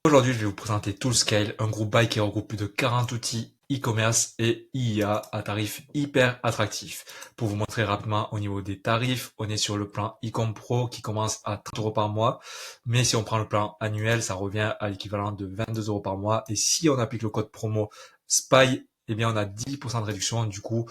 Aujourd'hui, je vais vous présenter Toolscale, un groupe buy qui regroupe plus de 40 outils e-commerce et IA à tarifs hyper attractifs. Pour vous montrer rapidement au niveau des tarifs, on est sur le plan e-com pro qui commence à 30 euros par mois. Mais si on prend le plan annuel, ça revient à l'équivalent de 22 euros par mois. Et si on applique le code promo SPY, eh bien, on a 10% de réduction. Du coup,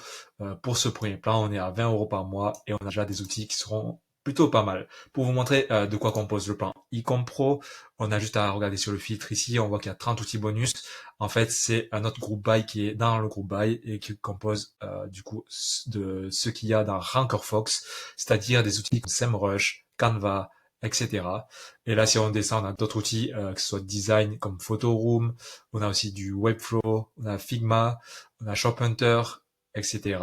pour ce premier plan, on est à 20 euros par mois et on a déjà des outils qui seront plutôt pas mal. Pour vous montrer de quoi compose le plan e-com pro, on a juste à regarder sur le filtre ici, on voit qu'il y a 30 outils bonus. En fait, c'est un autre groupe buy qui est dans le groupe buy et qui compose du coup de ce qu'il y a dans RankerFox, c'est-à-dire des outils comme SEMrush, Canva, etc. Et là, si on descend, on a d'autres outils, que ce soit design comme Photoroom, on a aussi du Webflow, on a Figma, on a Shop Hunter, etc.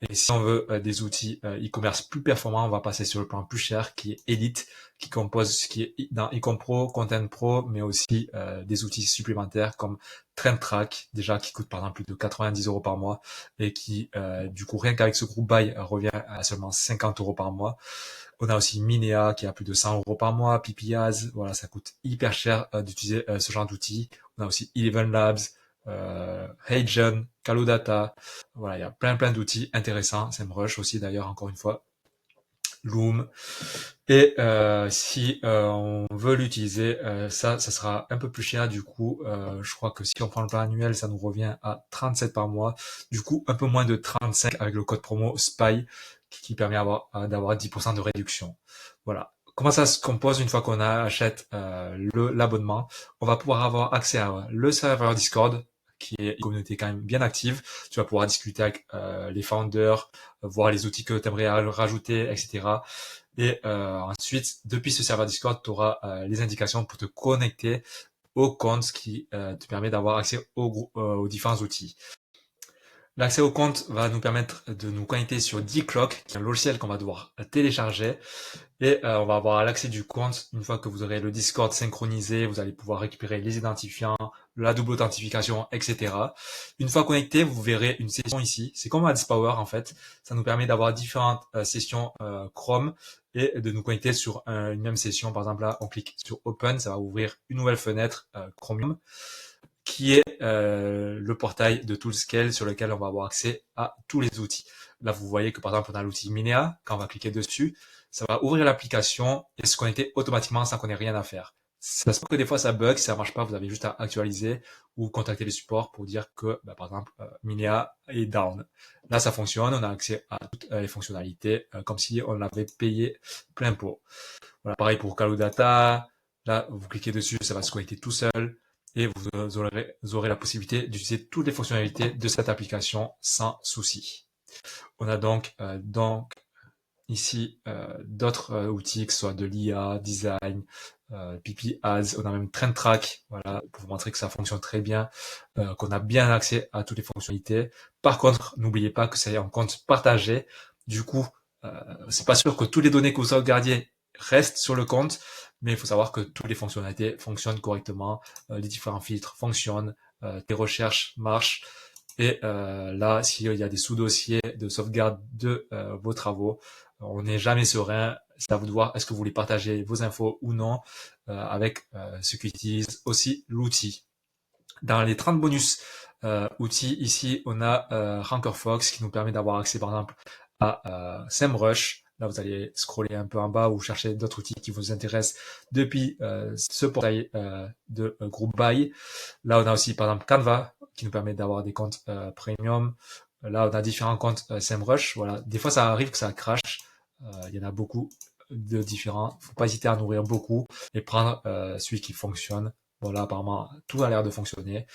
Et si on veut des outils e-commerce plus performants, on va passer sur le plan plus cher qui est Elite, qui compose ce qui est dans Ecom Pro, Content Pro, mais aussi des outils supplémentaires comme Trend Track, déjà qui coûte par exemple plus de 90 euros par mois et qui, du coup, rien qu'avec ce groupe buy, revient à seulement 50 euros par mois. On a aussi Minea qui a plus de 100 euros par mois, Pipiaz, voilà, ça coûte hyper cher d'utiliser ce genre d'outils. On a aussi Eleven Labs, Heigen, Calodata, voilà, il y a plein d'outils intéressants. SEMrush aussi d'ailleurs, encore une fois. Loom. Et si on veut l'utiliser, ça sera un peu plus cher. Du coup, je crois que si on prend le plan annuel, ça nous revient à 37 par mois. Du coup, un peu moins de 35 avec le code promo SPY qui permet d'avoir 10% de réduction. Voilà. Comment ça se compose une fois qu'on achète l'abonnement? On va pouvoir avoir accès à le serveur Discord, qui est une communauté quand même bien active. Tu vas pouvoir discuter avec les founders, voir les outils que tu aimerais rajouter, etc. Et ensuite, depuis ce serveur Discord, tu auras les indications pour te connecter au compte qui te permet d'avoir accès aux différents outils. L'accès au compte va nous permettre de nous connecter sur Dclock, qui est un logiciel qu'on va devoir télécharger. Et on va avoir l'accès du compte. Une fois que vous aurez le Discord synchronisé, vous allez pouvoir récupérer les identifiants, la double authentification, etc. Une fois connecté, vous verrez une session ici. C'est comme AdsPower en fait. Ça nous permet d'avoir différentes sessions Chrome et de nous connecter sur une même session. Par exemple là, on clique sur Open, ça va ouvrir une nouvelle fenêtre Chromium qui est le portail de Toolscale sur lequel on va avoir accès à tous les outils. Là, vous voyez que par exemple, on a l'outil Minea. Quand on va cliquer dessus, ça va ouvrir l'application et se connecter automatiquement sans qu'on ait rien à faire. Ça se peut que des fois ça bug, si ça marche pas, vous avez juste à actualiser ou contacter les supports pour dire que, par exemple, Minea est down. Là, ça fonctionne, on a accès à toutes les fonctionnalités comme si on l'avait payé plein pot. Voilà, pareil pour Calodata. Là, vous cliquez dessus, ça va se connecter tout seul et vous aurez la possibilité d'utiliser toutes les fonctionnalités de cette application sans souci. On a donc ici d'autres outils, que ce soit de l'IA, design, PP Ads, on a même Trend Track, voilà, pour vous montrer que ça fonctionne très bien, qu'on a bien accès à toutes les fonctionnalités. Par contre, n'oubliez pas que c'est un compte partagé. Du coup, c'est pas sûr que toutes les données que vous sauvegardiez restent sur le compte, mais il faut savoir que toutes les fonctionnalités fonctionnent correctement, les différents filtres fonctionnent, tes recherches marchent. Et là, s'il y a des sous-dossiers de sauvegarde de vos travaux, on n'est jamais serein. C'est à vous de voir est-ce que vous voulez partager vos infos ou non avec ceux qui utilisent aussi l'outil. Dans les 30 bonus outils, ici, on a RankerFox qui nous permet d'avoir accès, par exemple, à SEMrush. Là, vous allez scroller un peu en bas ou chercher d'autres outils qui vous intéressent depuis ce portail de groupe buy. Là, on a aussi, par exemple, Canva qui nous permet d'avoir des comptes premium. Là, on a différents comptes SEMrush. Voilà. Des fois, ça arrive que ça crash. Il y en a beaucoup de différents. Faut pas hésiter à en ouvrir beaucoup et prendre celui qui fonctionne. Voilà, apparemment, tout a l'air de fonctionner.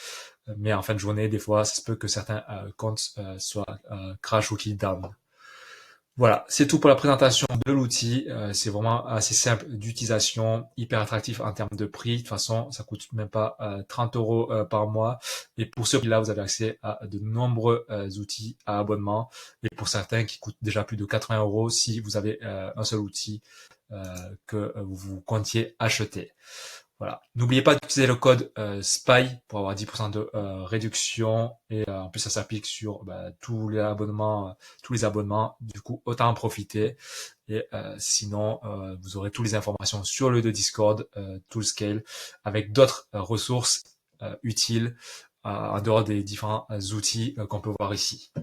Mais en fin de journée, des fois, ça se peut que certains comptes soient crash ou kill down. Voilà, c'est tout pour la présentation de l'outil. C'est vraiment assez simple d'utilisation, hyper attractif en termes de prix. De toute façon, ça coûte même pas 30 euros par mois. Et pour ce prix-là, vous avez accès à de nombreux outils à abonnement. Et pour certains qui coûtent déjà plus de 80 euros si vous avez un seul outil que vous comptiez acheter. Voilà. N'oubliez pas d'utiliser le code SPY pour avoir 10% de réduction et en plus ça s'applique sur tous les abonnements. Du coup, autant en profiter. Et sinon, vous aurez toutes les informations sur le de Discord, Toolscale, avec d'autres ressources utiles en dehors des différents outils qu'on peut voir ici.